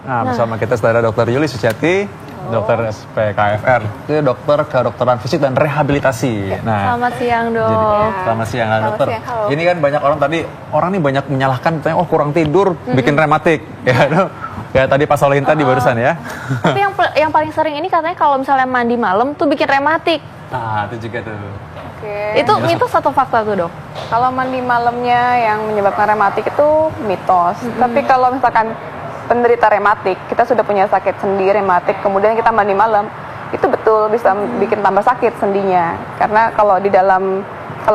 Nah, bersama kita sudah ada Dr. Yuli Suciati, dokter SPKFR, itu dokter kedokteran fisik dan rehabilitasi. Nah, selamat siang dok. Jadi, selamat siang dokter. Siang, ini kan banyak orang nih banyak menyalahkan, oh kurang tidur, bikin rematik, ya. Ya tadi Pak Solihin tadi barusan ya. Tapi yang paling sering ini katanya kalau misalnya mandi malam tuh bikin rematik. Nah, itu juga tuh. Itu mitos atau fakta tuh dok? Kalau mandi malamnya yang menyebabkan rematik itu mitos. Tapi kalau misalkan penderita rematik, kita sudah punya sakit sendi rematik, kemudian kita mandi malam, itu betul bisa bikin tambah sakit sendinya. Karena kalau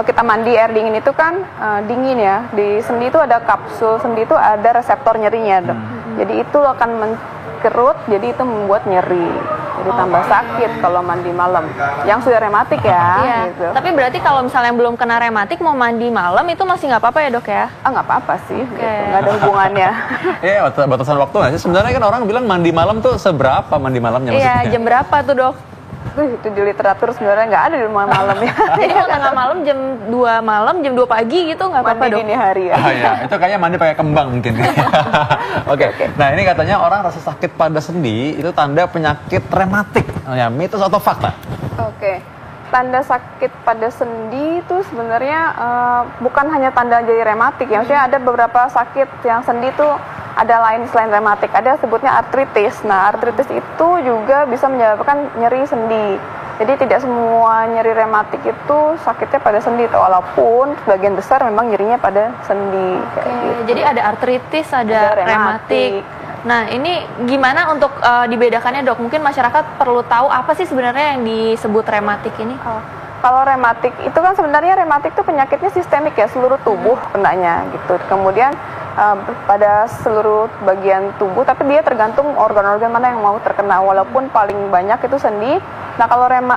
kita mandi air dingin itu kan dingin ya, di sendi itu ada kapsul sendi itu ada reseptor nyerinya dok. Jadi itu akan mengkerut, jadi itu membuat nyeri. Jadi tambah sakit kalau mandi malam. Yang sudah rematik ya. Gitu. Tapi berarti kalau misalnya belum kena rematik mau mandi malam itu masih nggak apa-apa ya dok ya? Nggak apa-apa sih, gitu. Nggak ada hubungannya. Batasan waktu nggak sih? Sebenarnya kan orang bilang mandi malam tuh seberapa mandi malamnya maksudnya? Iya, jam berapa tuh dok? Itu di literatur sebenarnya nggak ada di malam ya. Jadi mau tengah malam jam 2 malam, jam 2 pagi gitu nggak apa-apa dok? Mandi dini hari ya. Iya, itu kayaknya mandi pakai kembang mungkin. Oke. Nah ini katanya orang rasa sakit pada sendi itu tanda penyakit rematik. Ya, mitos atau fakta? Oke. Tanda sakit pada sendi itu sebenarnya bukan hanya tanda jadi rematik ya. Maksudnya ada beberapa sakit yang sendi itu ada lain selain rematik, ada sebutnya artritis. Nah, artritis itu juga bisa menyebabkan nyeri sendi. Jadi tidak semua nyeri rematik itu sakitnya pada sendi, walaupun sebagian besar memang nyerinya pada sendi. Gitu. Jadi ada artritis, ada rematik. Nah, ini gimana untuk dibedakannya dok? Mungkin masyarakat perlu tahu apa sih sebenarnya yang disebut rematik ini? Kalau rematik itu kan sebenarnya rematik itu penyakitnya sistemik ya, seluruh tubuh kenanya gitu. Kemudian pada seluruh bagian tubuh, tapi dia tergantung organ-organ mana yang mau terkena. Walaupun paling banyak itu sendi. Nah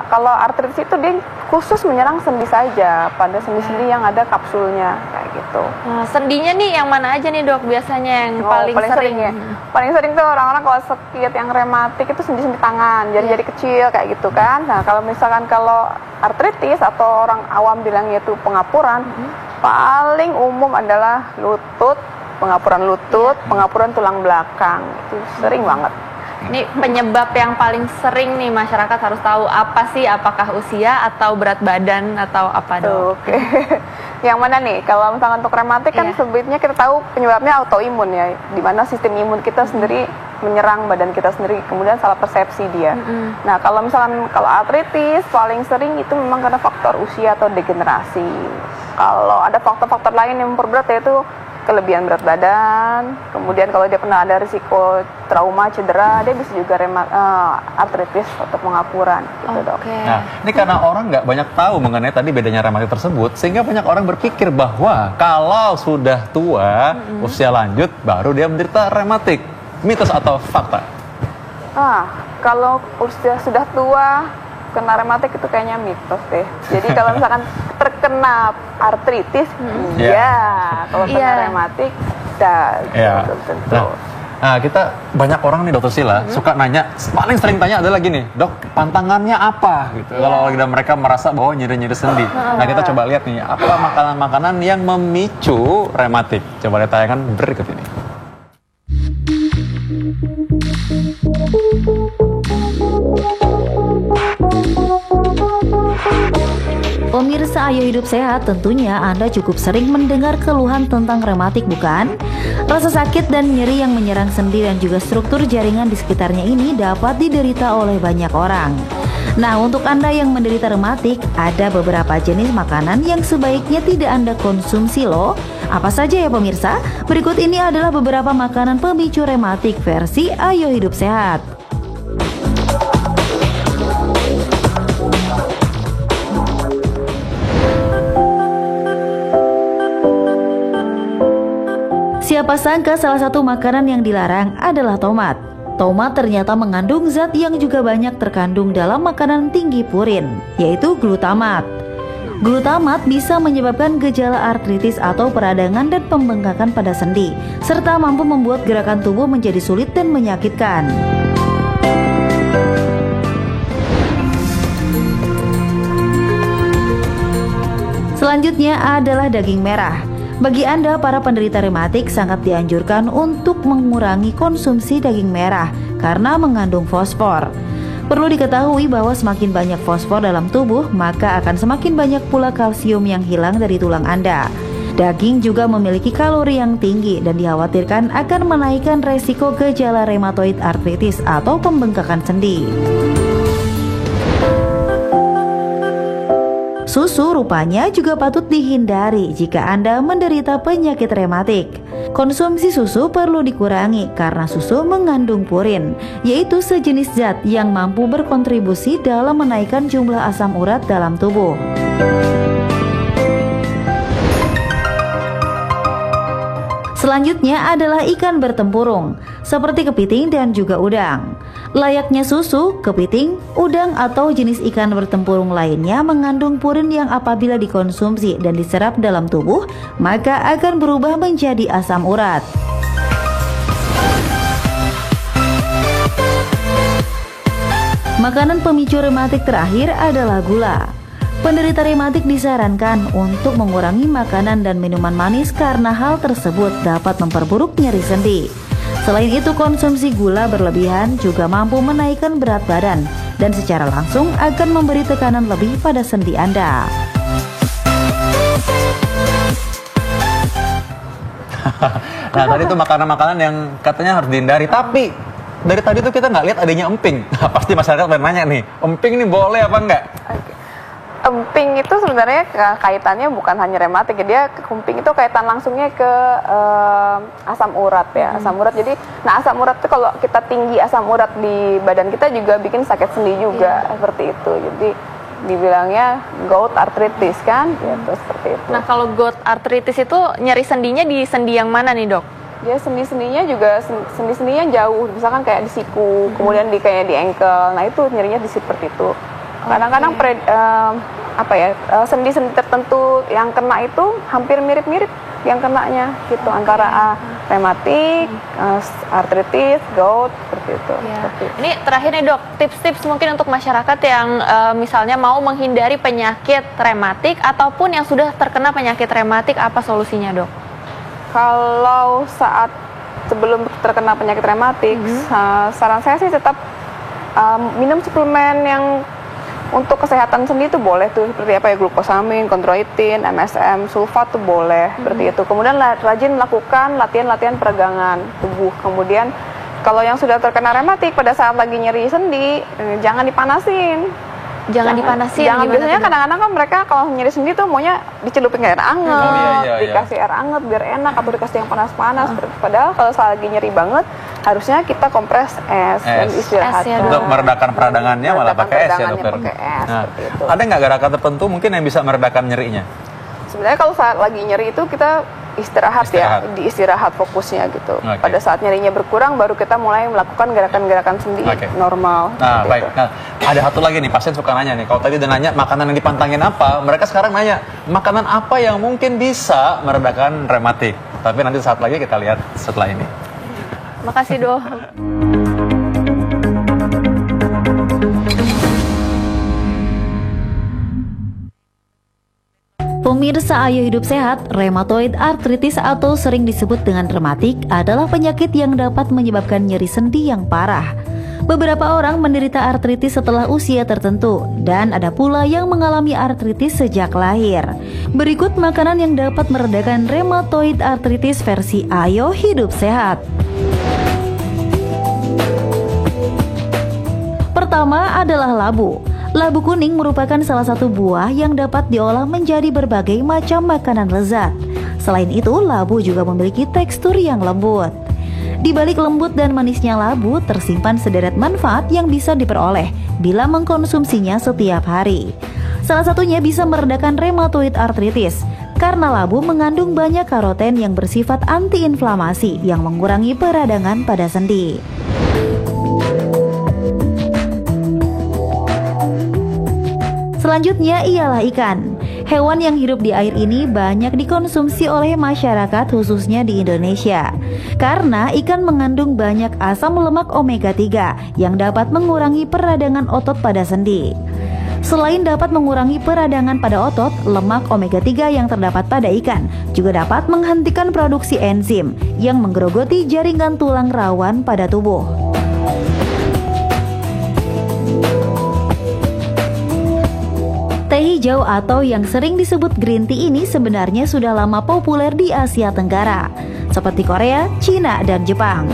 kalau artritis itu dia khusus menyerang sendi saja, pada sendi-sendi yang ada kapsulnya kayak gitu. Nah, sendinya nih yang mana aja nih dok biasanya yang paling sering? Ya. Paling sering tuh orang-orang kalau sakit yang rematik itu sendi-sendi tangan, jari-jari kecil kayak gitu kan. Nah kalau misalkan kalau artritis atau orang awam bilangnya itu pengapuran, paling umum adalah lutut, pengapuran lutut, pengapuran tulang belakang, itu sering banget. Ini penyebab yang paling sering nih masyarakat harus tahu apa sih? Apakah usia atau berat badan atau apa dok? Oke. Yang mana nih? Kalau misalkan untuk rematik kan sebenarnya kita tahu penyebabnya autoimun ya, di mana sistem imun kita sendiri menyerang badan kita sendiri, kemudian salah persepsi dia. Nah kalau misalkan kalau artritis paling sering itu memang karena faktor usia atau degenerasi. Kalau ada faktor-faktor lain yang memperberat yaitu kelebihan berat badan, kemudian kalau dia pernah ada risiko trauma, cedera, dia bisa juga artritis atau pengapuran gitu dok. Nah, ini karena orang nggak banyak tahu mengenai tadi bedanya rematik tersebut, sehingga banyak orang berpikir bahwa kalau sudah tua, usia lanjut, baru dia menderita rematik. Mitos atau fakta? Kalau usia sudah tua, kena rematik itu kayaknya mitos deh. Jadi kalau misalkan terkena artritis, kalau kena rematik, tentu. Nah, kita banyak orang nih Dokter Sila suka nanya, paling sering tanya adalah gini, dok, pantangannya apa? Gitu. Kalau mereka merasa bahwa nyeri-nyeri sendi. Nah, kita coba lihat nih, apa makanan-makanan yang memicu rematik. Coba lihat tayangan berikut ini. Pemirsa Ayo Hidup Sehat, tentunya Anda cukup sering mendengar keluhan tentang rematik, bukan? Rasa sakit dan nyeri yang menyerang sendi dan juga struktur jaringan di sekitarnya ini dapat diderita oleh banyak orang. Nah, untuk Anda yang menderita rematik, ada beberapa jenis makanan yang sebaiknya tidak Anda konsumsi loh. Apa saja ya pemirsa? Berikut ini adalah beberapa makanan pemicu rematik versi Ayo Hidup Sehat. Siapa sangka salah satu makanan yang dilarang adalah tomat. Tomat ternyata mengandung zat yang juga banyak terkandung dalam makanan tinggi purin, yaitu glutamat. Glutamat bisa menyebabkan gejala artritis atau peradangan dan pembengkakan pada sendi, serta mampu membuat gerakan tubuh menjadi sulit dan menyakitkan. Selanjutnya adalah daging merah. Bagi Anda para penderita rematik sangat dianjurkan untuk mengurangi konsumsi daging merah karena mengandung fosfor. Perlu diketahui bahwa semakin banyak fosfor dalam tubuh, maka akan semakin banyak pula kalsium yang hilang dari tulang Anda. Daging juga memiliki kalori yang tinggi dan dikhawatirkan akan menaikkan resiko gejala rheumatoid arthritis atau pembengkakan sendi. Susu rupanya juga patut dihindari jika Anda menderita penyakit rematik. Konsumsi susu perlu dikurangi karena susu mengandung purin, yaitu sejenis zat yang mampu berkontribusi dalam menaikkan jumlah asam urat dalam tubuh. Selanjutnya adalah ikan bertempurung, seperti kepiting dan juga udang. Layaknya susu, kepiting, udang atau jenis ikan bertempurung lainnya mengandung purin yang apabila dikonsumsi dan diserap dalam tubuh, maka akan berubah menjadi asam urat. Makanan pemicu rematik terakhir adalah gula. Penderita rematik disarankan untuk mengurangi makanan dan minuman manis karena hal tersebut dapat memperburuk nyeri sendi. Selain itu, konsumsi gula berlebihan juga mampu menaikkan berat badan dan secara langsung akan memberi tekanan lebih pada sendi Anda. Nah, tadi itu makanan-makanan yang katanya harus dihindari, tapi dari tadi tuh kita nggak lihat adanya emping. Pasti masyarakat nanya nih, emping ini boleh apa enggak? Emping itu sebenarnya kaitannya bukan hanya rematik, dia emping itu kaitan langsungnya ke asam urat ya, asam urat. Jadi, asam urat itu kalau kita tinggi asam urat di badan kita juga bikin sakit sendi juga, seperti itu. Jadi dibilangnya gout arthritis kan, gitu seperti itu. Nah, kalau gout arthritis itu nyeri sendinya di sendi yang mana nih, Dok? Ya, sendi-sendinya juga sendi-sendinya jauh, misalkan kayak di siku, kemudian kayak di ankle. Nah, itu nyerinya di seperti itu. Kadang-kadang sendi-sendi tertentu yang kena itu hampir mirip-mirip yang kenanya gitu, antara rematik, artritis, gout, seperti itu. Ya. Ini terakhir nih, Dok, tips-tips mungkin untuk masyarakat yang misalnya mau menghindari penyakit rematik ataupun yang sudah terkena penyakit rematik, apa solusinya, Dok? Kalau sebelum terkena penyakit rematik, saran saya sih tetap minum suplemen yang untuk kesehatan sendi itu boleh tuh, seperti glukosamin, chondroitin, MSM, sulfat tuh boleh, seperti itu. Kemudian rajin melakukan latihan-latihan peregangan tubuh. Kemudian kalau yang sudah terkena rematik pada saat lagi nyeri sendi, jangan dipanasin. Jangan dipanasin. Jangan, biasanya kadang-kadang kan mereka kalau nyeri sendi tuh maunya dicelupin air hangat, dikasih air hangat biar enak, atau dikasih yang panas-panas. Padahal kalau lagi nyeri banget, harusnya kita kompres es dan istirahat. Untuk meredakan peradangannya malah pakai es ya, dokter. Nah, ada nggak gerakan tertentu mungkin yang bisa meredakan nyerinya? Sebenarnya kalau saat lagi nyeri itu kita istirahat. Ya, diistirahat fokusnya gitu. Pada saat nyerinya berkurang baru kita mulai melakukan gerakan-gerakan sendi normal. Nah, baik. Nah, ada satu lagi nih, pasien suka nanya nih, kalau tadi udah nanya makanan yang dipantangin apa, mereka sekarang nanya makanan apa yang mungkin bisa meredakan rematik. Tapi nanti saat lagi kita lihat setelah ini. Makasih, Dok. Pemirsa Ayo Hidup Sehat, rheumatoid arthritis atau sering disebut dengan rematik adalah penyakit yang dapat menyebabkan nyeri sendi yang parah. Beberapa orang menderita artritis setelah usia tertentu dan ada pula yang mengalami artritis sejak lahir. Berikut makanan yang dapat meredakan rheumatoid arthritis versi Ayo Hidup Sehat. Pertama adalah labu. Labu kuning merupakan salah satu buah yang dapat diolah menjadi berbagai macam makanan lezat. Selain itu, labu juga memiliki tekstur yang lembut. Di balik lembut dan manisnya labu, tersimpan sederet manfaat yang bisa diperoleh bila mengkonsumsinya setiap hari. Salah satunya bisa meredakan rheumatoid arthritis, karena labu mengandung banyak karoten yang bersifat antiinflamasi yang mengurangi peradangan pada sendi. Selanjutnya ialah ikan. Hewan yang hidup di air ini banyak dikonsumsi oleh masyarakat khususnya di Indonesia. Karena ikan mengandung banyak asam lemak omega 3 yang dapat mengurangi peradangan otot pada sendi. Selain dapat mengurangi peradangan pada otot, lemak omega 3 yang terdapat pada ikan juga dapat menghentikan produksi enzim yang menggerogoti jaringan tulang rawan pada tubuh. Teh hijau atau yang sering disebut green tea ini sebenarnya sudah lama populer di Asia Tenggara, seperti Korea, Cina, dan Jepang.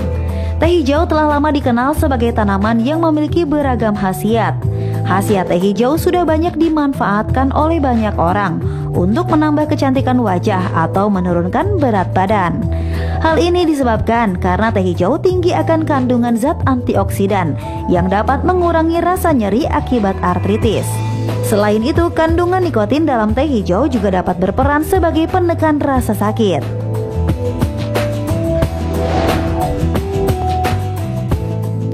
Teh hijau telah lama dikenal sebagai tanaman yang memiliki beragam khasiat. Khasiat teh hijau sudah banyak dimanfaatkan oleh banyak orang untuk menambah kecantikan wajah atau menurunkan berat badan. Hal ini disebabkan karena teh hijau tinggi akan kandungan zat antioksidan yang dapat mengurangi rasa nyeri akibat artritis. Selain itu, kandungan nikotin dalam teh hijau juga dapat berperan sebagai penekan rasa sakit.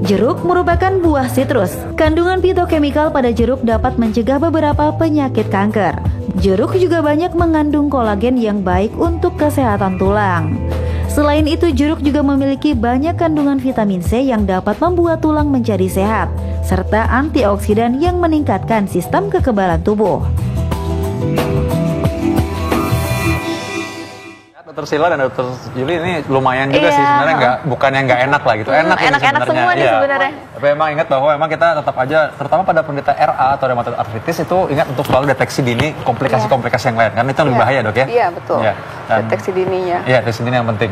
Jeruk merupakan buah sitrus. Kandungan fitokemikal pada jeruk dapat mencegah beberapa penyakit kanker. Jeruk juga banyak mengandung kolagen yang baik untuk kesehatan tulang. Selain itu, jeruk juga memiliki banyak kandungan vitamin C yang dapat membuat tulang menjadi sehat, serta antioksidan yang meningkatkan sistem kekebalan tubuh. Dokter Sila dan Dokter Yuli ini lumayan juga sih sebenarnya, bukan yang nggak enak lah gitu, enak-enak semua nih sebenarnya. Tapi emang ingat bahwa emang kita tetap aja, terutama pada penderita RA atau rheumatoid arthritis itu ingat untuk selalu deteksi dini komplikasi-komplikasi yang lain, karena itu yang lebih bahaya dok ya. Iya betul. Dan, deteksi dininya. Iya, deteksi dini yang penting.